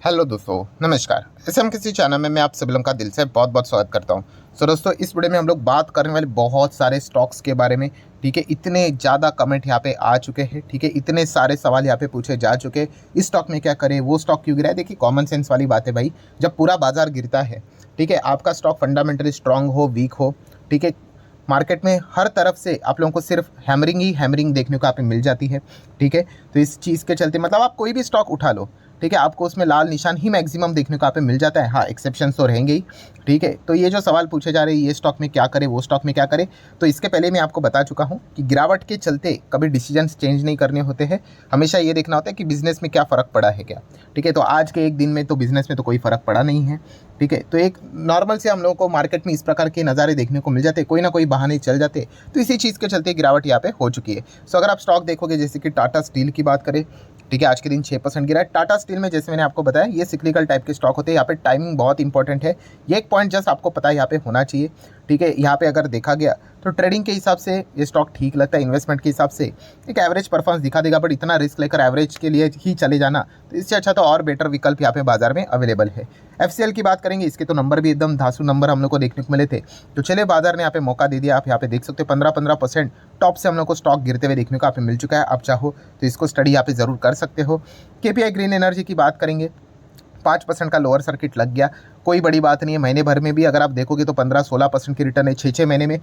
Hello दोस्तों, नमस्कार। SM किसी चैनल में मैं आप सभी लोगों का दिल से बहुत बहुत स्वागत करता हूं। दोस्तों, इस वीडियो में हम लोग बात करने वाले बहुत सारे स्टॉक्स के बारे में। ठीक है, इतने ज़्यादा कमेंट यहाँ पे आ चुके हैं। ठीक है, इतने सारे सवाल यहाँ पे पूछे जा चुके हैं, इस स्टॉक में क्या करें, वो स्टॉक क्यों गिरा है। देखिए, कॉमन सेंस वाली बात है भाई। जब पूरा बाजार गिरता है, ठीक है, आपका स्टॉक फंडामेंटली स्ट्रांग हो, वीक हो, ठीक है, मार्केट में हर तरफ से आप लोगों को सिर्फ हैमरिंग ही हैमरिंग देखने को आप मिल जाती है। ठीक है, तो इस चीज़ के चलते मतलब आप कोई भी स्टॉक उठा लो, ठीक है, आपको उसमें लाल निशान ही मैक्सिमम देखने को आप मिल जाता है। हाँ, एक्सेप्शंस तो रहेंगे ही। ठीक है, तो ये जो सवाल पूछे जा रहे हैं, ये स्टॉक में क्या करें, वो स्टॉक में क्या करें, तो इसके पहले मैं आपको बता चुका हूँ कि गिरावट के चलते कभी डिसीजंस चेंज नहीं करने होते हैं। हमेशा ये देखना होता है कि बिजनेस में क्या फ़र्क पड़ा है क्या। ठीक है, तो आज के एक दिन में तो बिजनेस में तो कोई फ़र्क पड़ा नहीं है। ठीक है, तो एक नॉर्मल से हम लोगों को मार्केट में इस प्रकार के नज़ारे देखने को मिल जाते, कोई ना कोई बहाने चल जाते। तो इसी चीज़ के चलते गिरावट यहाँ पे हो चुकी है। सो अगर आप स्टॉक देखोगे, जैसे कि टाटा स्टील की बात करें, ठीक है, आज के दिन 6% गिरा है। टाटा स्टील में जैसे मैंने आपको बताया, ये सिक्लिकल टाइप के स्टॉक होते हैं। यहाँ पे टाइमिंग बहुत इंपॉर्टेंट है। ये एक पॉइंट जस्ट आपको पता है यहाँ पे होना चाहिए। ठीक है, यहाँ पे अगर देखा गया तो ट्रेडिंग के हिसाब से ये स्टॉक ठीक लगता है, इन्वेस्टमेंट के हिसाब से एक एवरेज परफॉर्मेंस दिखा देगा, बट इतना रिस्क लेकर एवरेज के लिए ही चले जाना, तो इससे अच्छा तो और बेटर विकल्प यहाँ पे बाजार में अवेलेबल है। एफसीएल की बात करेंगे, इसके तो नंबर भी एकदम धांसू नंबर हम लोग को देखने को मिले थे। तो चलिए, बाजार ने यहाँ पे मौका दे दिया। आप यहाँ पे देख सकते हो 15% टॉप से हम लोग को स्टॉक गिरते हुए देखने को आप मिल चुका है। आप चाहो तो इसको स्टडी यहाँ पे ज़रूर कर सकते हो। केपीआई ग्रीन एनर्जी की बात करेंगे, 5% का लोअर सर्किट लग गया, कोई बड़ी बात नहीं है। महीने भर में भी अगर आप देखोगे तो 15-16% की रिटर्न है। 6 महीने में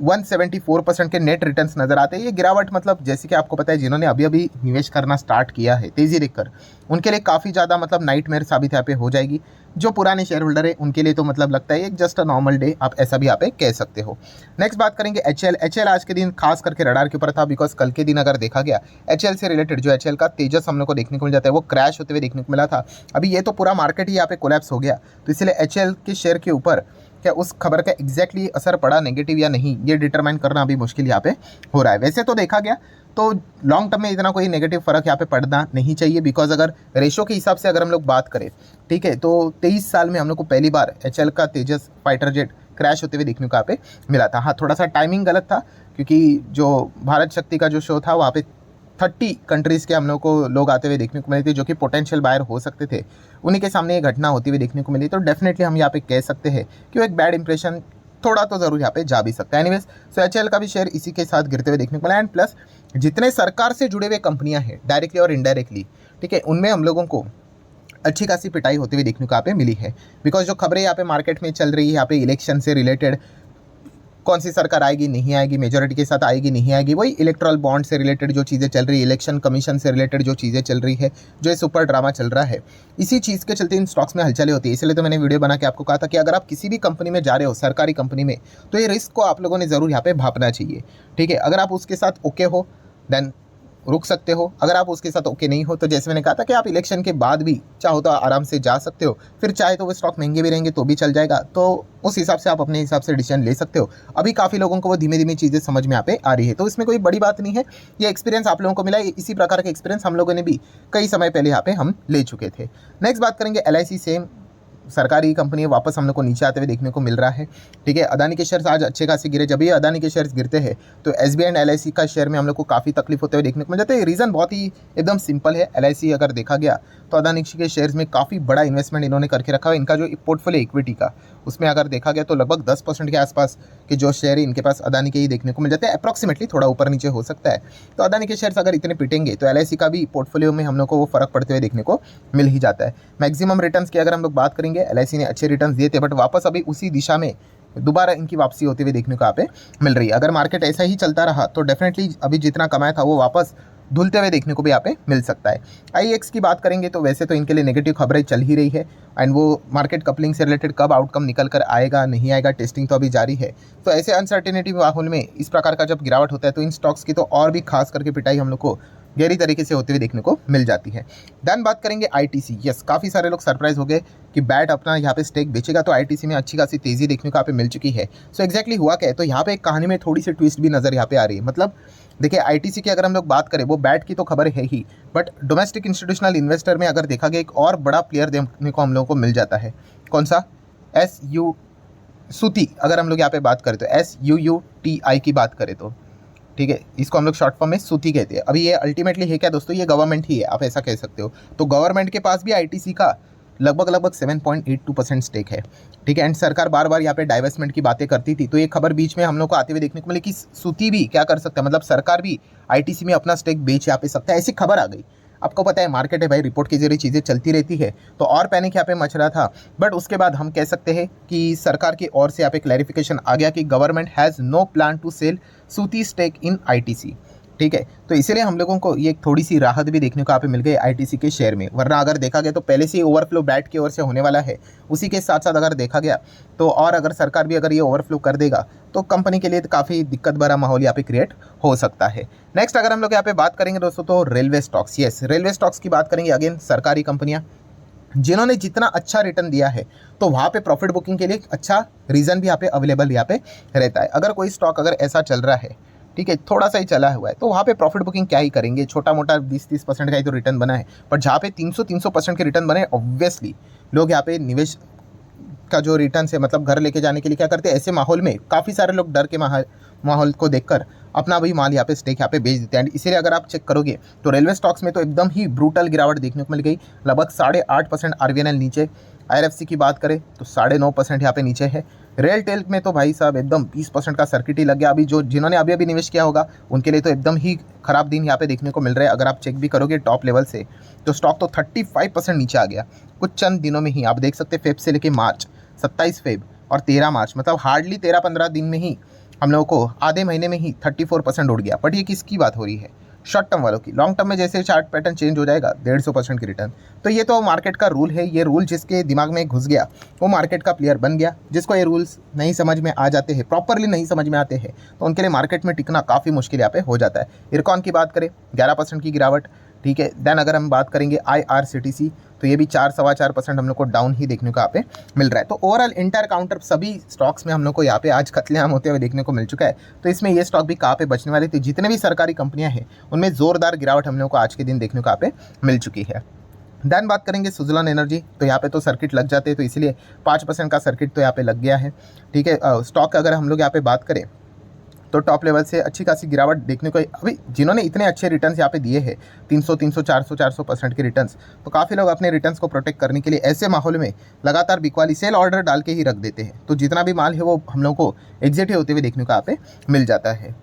174% के नेट रिटर्न्स नजर आते हैं। ये गिरावट मतलब जैसे कि आपको पता है, जिन्होंने अभी अभी निवेश करना स्टार्ट किया है तेजी देखकर, उनके लिए काफ़ी ज़्यादा मतलब नाइटमेयर साबित यहाँ पे हो जाएगी। जो पुराने शेयर होल्डर है उनके लिए तो मतलब लगता है एक जस्ट अ नॉर्मल डे, आप ऐसा भी यहाँ पे कह सकते हो। नेक्स्ट बात करेंगे एचएल आज के दिन खास करके रडार के ऊपर था, बिकॉज कल के दिन अगर देखा गया, एचएल से रिलेटेड जो एचएल का तेजस हम लोग को देखने को मिल जाता है, वो क्रैश होते हुए देखने को मिला था। अभी ये तो पूरा मार्केट ही यहाँ पे कोलैप्स हो गया, तो इसलिए एचएल के शेयर के ऊपर क्या उस खबर का एग्जैक्टली असर पड़ा नेगेटिव या नहीं, ये डिटरमाइन करना अभी मुश्किल यहाँ पे हो रहा है। वैसे तो देखा गया तो लॉन्ग टर्म में इतना कोई नेगेटिव फर्क यहाँ पे पड़ना नहीं चाहिए, बिकॉज अगर रेशो के हिसाब से अगर हम लोग बात करें, ठीक है, तो 23 साल में हम लोग को पहली बार एचएल का तेजस फाइटर जेट क्रैश होते हुए देखने को यहाँ पे मिला था। हाँ, थोड़ा सा टाइमिंग गलत था, क्योंकि जो भारत शक्ति का जो शो था वहाँ पे 30 कंट्रीज़ के हम लोग को लोग आते हुए देखने को मिले थे, जो कि पोटेंशियल बायर हो सकते थे। उन्हीं के सामने ये घटना होती हुई देखने को मिली, तो डेफिनेटली हम यहाँ पे कह सकते हैं कि वो एक बैड इंप्रेशन थोड़ा तो ज़रूर यहाँ पे जा भी सकता है। एनीवेज, सो एचएल का भी शेयर इसी के साथ गिरते हुए देखने को मिला। एंड प्लस जितने सरकार से जुड़े हुए कंपनियां हैं डायरेक्टली और इनडायरेक्टली, ठीक है, उनमें हम लोगों को अच्छी खासी पिटाई होती हुई देखने को यहाँ पे मिली है। बिकॉज जो खबरें यहाँ पे मार्केट में चल रही है, यहाँ पे इलेक्शन से रिलेटेड, कौन सी सरकार आएगी नहीं आएगी, मेजोरिटी के साथ आएगी नहीं आएगी, वही इलेक्ट्रल बॉन्ड से रिलेटेड जो चीज़ें चल रही है, इलेक्शन कमीशन से रिलेटेड जो चीज़ें चल रही है, जो ये सुपर ड्रामा चल रहा है, इसी चीज़ के चलते इन स्टॉक्स में हलचलें होती है। इसलिए तो मैंने वीडियो बना के आपको कहा था कि अगर आप किसी भी कंपनी में जा रहे हो, सरकारी कंपनी में, तो ये रिस्क को आप लोगों ने ज़रूर यहाँ पे भापना चाहिए। ठीक है, अगर आप उसके साथ ओके हो देन रुक सकते हो, अगर आप उसके साथ ओके नहीं हो तो जैसे मैंने कहा था कि आप इलेक्शन के बाद भी चाहो तो आराम से जा सकते हो, फिर चाहे तो वो स्टॉक महंगे भी रहेंगे तो भी चल जाएगा, तो उस हिसाब से आप अपने हिसाब से डिसीजन ले सकते हो। अभी काफ़ी लोगों को वो धीमे धीमे चीज़ें समझ में यहाँ पे आ रही है, तो इसमें कोई बड़ी बात नहीं है। ये एक्सपीरियंस आप लोगों को मिला है, इसी प्रकार का एक्सपीरियंस हम लोगों ने भी कई समय पहले यहाँ पे हम ले चुके थे। नेक्स्ट बात करेंगे एलआईसी, सेम सरकारी कंपनी है, वापस हम लोग को नीचे आते हुए देखने को मिल रहा है। ठीक है, अदानी के शेयर्स आज अच्छे खासे गिरे। जब ये अदानी के शेयर्स गिरते हैं तो एसबीआई एंड एलआईसी का शेयर में हम लोग को काफ़ी तकलीफ होते हुए देखने को मिल जाता है। रीज़न बहुत ही एकदम सिंपल है। एलआईसी अगर देखा गया तो अदानी के शेयर्स में काफ़ी बड़ा इन्वेस्टमेंट इन्होंने करके रखा है। इनका जो पोर्टफोलियो इक्विटी का, उसमें अगर देखा गया तो लगभग 10% के आसपास के जो शेयर इनके पास अदानी के ही देखने को मिल जाते हैं। अप्रॉक्सीमेटली थोड़ा ऊपर नीचे हो सकता है। तो अदानी के शेयर्स अगर इतने पिटेंगे तो एलआईसी का भी पोर्टफोलियो में हम लोग को वो फर्क पड़ते हुए देखने को मिल ही जाता है। मैक्सिमम रिटर्न्स की अगर हम लोग बात करेंगे, एलआईसी ने अच्छे रिटर्न्स दिए थे, बट वापस अभी उसी दिशा में दोबारा इनकी वापसी होते हुए देखने को यहाँ पे मिल रही है। अगर मार्केट ऐसा ही चलता रहा तो डेफिनेटली अभी जितना कमाया था वो वापस धुलते हुए देखने को भी यहाँ पे मिल सकता है। आईएक्स की बात करेंगे तो वैसे तो इनके लिए नेगेटिव खबरें चल ही रही है, एंड वो मार्केट कपलिंग से रिलेटेड कब आउटकम निकल कर आएगा नहीं आएगा, टेस्टिंग तो अभी जारी है। तो ऐसे अनसर्टेनिटी माहौल में इस प्रकार का जब गिरावट होता है तो इन स्टॉक्स की तो और भी खास करके पिटाई हम लोग को गहरी तरीके से होते हुए देखने को मिल जाती है। देन बात करेंगे आईटीसी। यस, काफ़ी सारे लोग सरप्राइज हो गए कि बैट अपना यहाँ पे स्टेक बेचेगा, तो आईटीसी में अच्छी खासी तेज़ी देखने को यहाँ पे मिल चुकी है। सो एग्जैक्टली हुआ क्या है, तो यहाँ पे एक कहानी में थोड़ी सी ट्विस्ट भी नज़र यहाँ पे आ रही है। मतलब देखिए, आईटीसी की अगर हम लोग बात करें, वो बैट की तो खबर है ही, बट डोमेस्टिक इंस्टीट्यूशनल इन्वेस्टर में अगर देखा गया एक और बड़ा प्लेयर देखने को हम लोगों को मिल जाता है। कौन सा? SUTI। अगर हम लोग यहाँ पे बात करें तो SUUTI की बात करें तो ठीक है, इसको हम लोग शॉर्ट फॉर्म में सूती कहते हैं। अभी ये अल्टीमेटली है क्या दोस्तों, ये गवर्नमेंट ही है, आप ऐसा कह सकते हो। तो गवर्नमेंट के पास भी आईटीसी का लगभग 7.82% स्टेक है, ठीक है। एंड सरकार बार बार यहाँ पे डाइवेस्टमेंट की बातें करती थी, तो ये खबर बीच में हम लोग को आते हुए देखने को मिली कि सूती भी क्या कर सकता है, मतलब सरकार भी आईटीसी में अपना स्टेक बेच यहाँ पे सकता है, ऐसी खबर आ गई। आपको पता है मार्केट है भाई, रिपोर्ट के जरिए चीज़ें चलती रहती है, तो और पैनिक यहाँ पे मच रहा था। बट उसके बाद हम कह सकते हैं कि सरकार की ओर से यहाँ पे क्लैरिफिकेशन आ गया कि government has no plan to sell SUUTI stake in ITC, ठीक है। तो इसीलिए हम लोगों को ये थोड़ी सी राहत भी देखने को यहाँ पे मिल गई आईटीसी के शेयर में। वरना अगर देखा गया तो पहले से ही ओवरफ्लो बैट की ओर से होने वाला है, उसी के साथ साथ अगर देखा गया तो और अगर सरकार भी अगर ये ओवरफ्लो कर देगा तो कंपनी के लिए तो काफ़ी दिक्कत भरा माहौल यहाँ पे क्रिएट हो सकता है। नेक्स्ट अगर हम लोग यहाँ पे बात करेंगे दोस्तों तो railway stocks, yes railway stocks की बात करेंगे। अगेन सरकारी कंपनियाँ जिन्होंने जितना अच्छा रिटर्न दिया है तो वहाँ पे प्रॉफिट बुकिंग के लिए अच्छा रीज़न भी यहाँ पे अवेलेबल यहाँ पे रहता है। अगर कोई स्टॉक अगर ऐसा चल रहा है, ठीक है, थोड़ा सा ही चला हुआ है, तो वहाँ पे प्रॉफिट बुकिंग क्या ही करेंगे, छोटा मोटा 20-30% का ही तो रिटर्न बना है। पर जहाँ पे 300% के रिटर्न बने, ऑब्वियसली लोग यहाँ पे निवेश का जो रिटर्न है मतलब घर लेके जाने के लिए क्या करते हैं, ऐसे माहौल में काफ़ी सारे लोग डर के माहौल को देखकर अपना भी माल यहाँ पे स्टेक यहाँ पे बेच देते हैं। इसीलिए अगर आप चेक करोगे तो रेलवे स्टॉक्स में तो एकदम ही ब्रूटल गिरावट देखने को मिल गई, लगभग 8.5% आरवीएनएल नीचे। आईआरएफसी की बात करें तो 9.5% यहाँ पे नीचे है। रेल टेल में तो भाई साहब एकदम 20% का सर्किट ही लग गया। अभी जिन्होंने अभी निवेश किया होगा उनके लिए तो एकदम ही खराब दिन यहाँ पे देखने को मिल रहे हैं। अगर आप चेक भी करोगे टॉप लेवल से तो स्टॉक तो 35% नीचे आ गया कुछ चंद दिनों में ही। आप देख सकते हैं फेब से लेके मार्च, 27 फेब और 13 मार्च, मतलब हार्डली 13-15 दिन में ही हम लोगों को आधे महीने में ही 34% उड़ गया। बट ये किसकी बात हो रही है, शॉर्ट टर्म वालों की। लॉन्ग टर्म में जैसे चार्ट पैटर्न चेंज हो जाएगा 150% की रिटर्न, तो ये तो मार्केट का रूल है। ये रूल जिसके दिमाग में घुस गया वो मार्केट का प्लेयर बन गया। जिसको ये रूल्स नहीं समझ में आ जाते हैं, प्रॉपरली नहीं समझ में आते हैं, तो उनके लिए मार्केट में टिकना काफ़ी मुश्किल यहाँ पे हो जाता है। इरकॉन की बात करें 11% की गिरावट, ठीक है। देन अगर हम बात करेंगे IRCTC तो ये भी 4-4.25% हम लोग को डाउन ही देखने को यहाँ पे मिल रहा है। तो ओवरऑल इंटर काउंटर सभी स्टॉक्स में हम लोग को यहाँ पे आज कत्लेआम होते हुए देखने को मिल चुका है। तो इसमें ये स्टॉक भी कहाँ पे बचने वाले थे, जितने भी सरकारी कंपनियां हैं उनमें ज़ोरदार गिरावट हम लोग को आज के दिन देखने को यहाँ पे मिल चुकी है। देन बात करेंगे सुजलॉन एनर्जी, तो यहाँ पे तो सर्किट लग जाते हैं, तो इसलिए 5% का सर्किट तो यहाँ पे लग गया है, ठीक है। स्टॉक अगर हम लोग यहाँ पे बात करें तो टॉप लेवल से अच्छी खासी गिरावट देखने को अभी जिन्होंने इतने अच्छे रिटर्न्स यहाँ पे दिए हैं 300, 400% के रिटर्न्स, तो काफ़ी लोग अपने रिटर्न्स को प्रोटेक्ट करने के लिए ऐसे माहौल में लगातार बिकवाली सेल ऑर्डर डाल के ही रख देते हैं। तो जितना भी माल है वो हम लोग को एग्जिट होते हुए देखने को यहाँ पे मिल जाता है।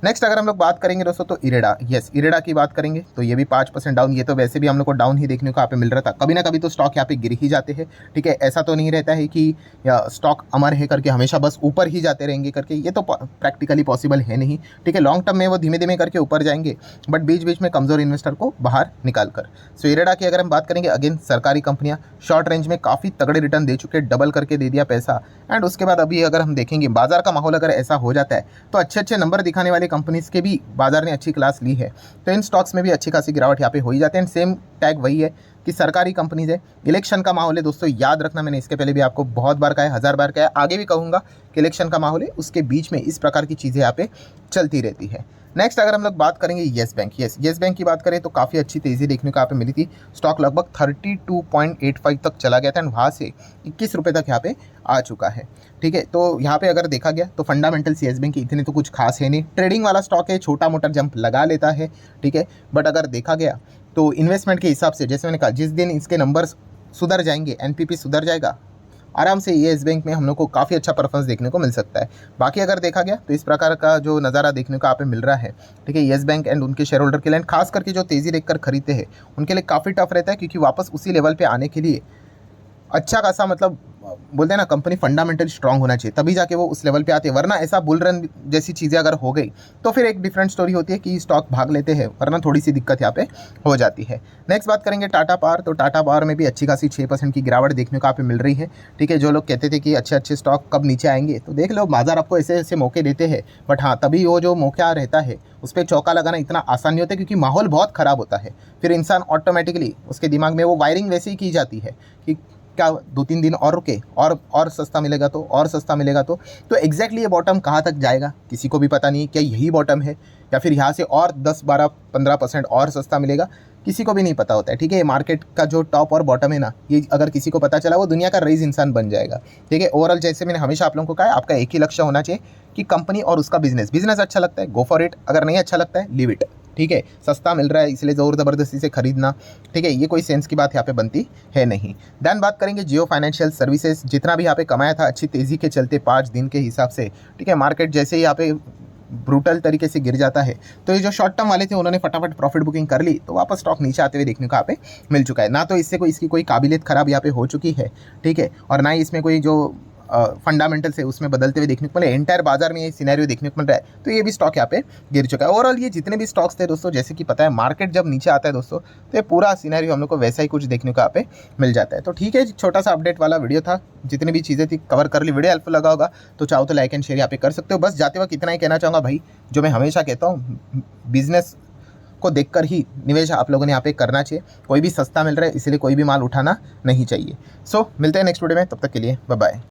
नेक्स्ट अगर हम लोग बात करेंगे दोस्तों तो इरेडा, यस इरेडा की बात करेंगे तो ये भी 5% डाउन। ये तो वैसे भी हम लोग को डाउन ही देखने को यहाँ पे मिल रहा था, कभी ना कभी तो स्टॉक यहाँ पे गिर ही जाते हैं, ठीक है। ऐसा तो नहीं रहता है कि स्टॉक अमर है करके हमेशा बस ऊपर ही जाते रहेंगे करके, ये तो प्रैक्टिकली पॉसिबल है नहीं, ठीक है। लॉन्ग टर्म में वो धीमे धीमे करके ऊपर जाएंगे, बट बीच बीच में कमज़ोर इन्वेस्टर को बाहर निकाल कर। सो इरेडा की अगर हम बात करेंगे, अगेन सरकारी कंपनियाँ शॉर्ट रेंज में काफ़ी तगड़े रिटर्न दे चुके, डबल करके दे दिया पैसा। एंड उसके बाद अभी अगर हम देखेंगे बाजार का माहौल अगर ऐसा हो जाता है तो अच्छे नंबर दिखाने वाले कंपनीज़ के भी बाजार ने अच्छी क्लास ली है, तो इन स्टॉक्स में भी अच्छी खासी गिरावट यहाँ पे हो ही जाते हैं। सेम टैग वही है कि सरकारी कंपनीज है, इलेक्शन का माहौल है दोस्तों, याद रखना, मैंने इसके पहले भी आपको बहुत बार कहा है, 1000 बार कहा है, आगे भी कहूँगा कि इलेक्शन का माहौल है, उसके बीच में इस प्रकार की चीज़ें यहाँ पे चलती रहती है। नेक्स्ट अगर हम लोग बात करेंगे येस बैंक, येस बैंक की बात करें तो काफ़ी अच्छी तेज़ी देखने को यहाँ पे मिली थी। स्टॉक लगभग 32.85 तक चला गया था एंड वहाँ से 21 रुपये तक यहाँ पे आ चुका है, ठीक है। तो यहाँ पे अगर देखा गया तो फंडामेंटल्स येस बैंक की इतने तो कुछ खास है नहीं, ट्रेडिंग वाला स्टॉक है, छोटा मोटा जंप लगा लेता है, ठीक है। बट अगर देखा गया तो इन्वेस्टमेंट के हिसाब से, जैसे मैंने कहा, जिस दिन इसके नंबर्स सुधर जाएंगे, एनपीपी सुधर जाएगा, आराम से येस बैंक में हम लोग को काफ़ी अच्छा परफॉर्मेंस देखने को मिल सकता है। बाकी अगर देखा गया तो इस प्रकार का जो नज़ारा देखने को यहाँ पे मिल रहा है, ठीक है, येस बैंक एंड उनके शेयर होल्डर के लिए, खास करके जो तेज़ी देखकर खरीदते हैं उनके लिए काफ़ी टफ रहता है, क्योंकि वापस उसी लेवल पे आने के लिए अच्छा खासा, मतलब बोलते हैं ना, कंपनी फंडामेंटल स्ट्रांग होना चाहिए, तभी जाके वो उस लेवल पे आते हैं। वरना ऐसा बुल रन जैसी चीज़ें अगर हो गई तो फिर एक डिफरेंट स्टोरी होती है कि स्टॉक भाग लेते हैं, वरना थोड़ी सी दिक्कत यहाँ पे हो जाती है। नेक्स्ट बात करेंगे टाटा पावर, तो टाटा पावर में भी अच्छी खासी 6% की गिरावट देखने को यहाँ पे मिल रही है, ठीक है। जो लोग कहते थे कि अच्छे स्टॉक कब नीचे आएंगे, तो देख लो बाजार आपको ऐसे मौके देते हैं, बट हाँ तभी वो जो मौका रहता है उस पर चौका लगाना इतना आसान नहीं होता, क्योंकि माहौल बहुत ख़राब होता है। फिर इंसान ऑटोमेटिकली उसके दिमाग में वो वायरिंग वैसे ही की जाती है कि क्या 2-3 दिन और रुके और सस्ता मिलेगा तो और सस्ता मिलेगा तो एग्जैक्टली ये बॉटम कहाँ तक जाएगा किसी को भी पता नहीं है। क्या यही बॉटम है या फिर यहाँ से और 10-12-15% और सस्ता मिलेगा, किसी को भी नहीं पता होता है। ठीक है, ये मार्केट का जो टॉप और बॉटम है ना, ये अगर किसी को पता चला वो दुनिया का रईस इंसान बन जाएगा। ठीक है, ओवरऑल जैसे मैंने हमेशा आप लोगों को कहा है, आपका एक ही लक्ष्य होना चाहिए कि कंपनी और उसका बिजनेस अच्छा लगता है गो फॉर इट, अगर नहीं अच्छा लगता है लीव इट। ठीक है, सस्ता मिल रहा है इसलिए ज़ोर ज़बरदस्ती से खरीदना, ठीक है, ये कोई सेंस की बात यहाँ पे बनती है नहीं। देन बात करेंगे जियो फाइनेंशियल सर्विसेज, जितना भी यहाँ पे कमाया था अच्छी तेज़ी के चलते 5 दिन के हिसाब से, ठीक है, मार्केट जैसे ही यहाँ पे ब्रूटल तरीके से गिर जाता है तो ये जो शॉर्ट टर्म वाले थे उन्होंने फटाफट प्रॉफिट बुकिंग कर ली, तो वापस स्टॉक नीचे आते हुए देखने को यहाँ पे मिल चुका है। ना तो इससे इसकी कोई काबिलियत ख़राब यहाँ पे हो चुकी है, ठीक है, और ना ही इसमें कोई जो फंडामेंटल्स है उसमें बदलते हुए देखने को मिले। एंटायर बाजार में ये सिनेरियो देखने को मिल रहा है, तो ये भी स्टॉक यहाँ पे गिर चुका है। ओवरऑल ये जितने भी स्टॉक्स थे दोस्तों, जैसे कि पता है मार्केट जब नीचे आता है दोस्तों, तो ये पूरा सिनेरियो हम लोग को वैसा ही कुछ देखने को यहाँ पे मिल जाता है। तो ठीक है, छोटा सा अपडेट वाला वीडियो था, जितनी भी चीज़ें थी कवर कर ली। वीडियो हेल्पफुल लगा होगा तो चाहो तो लाइक एंड शेयर यहाँ पे कर सकते हो। बस जाते वक्त इतना ही कहना चाहूँगा भाई, जो मैं हमेशा कहता हूँ, बिजनेस को देखकर ही निवेश आप लोगों ने यहाँ पे करना चाहिए। कोई भी सस्ता मिल रहा है इसलिए कोई भी माल उठाना नहीं चाहिए। सो मिलते हैं नेक्स्ट वीडियो में, तब तक के लिए बाय बाय।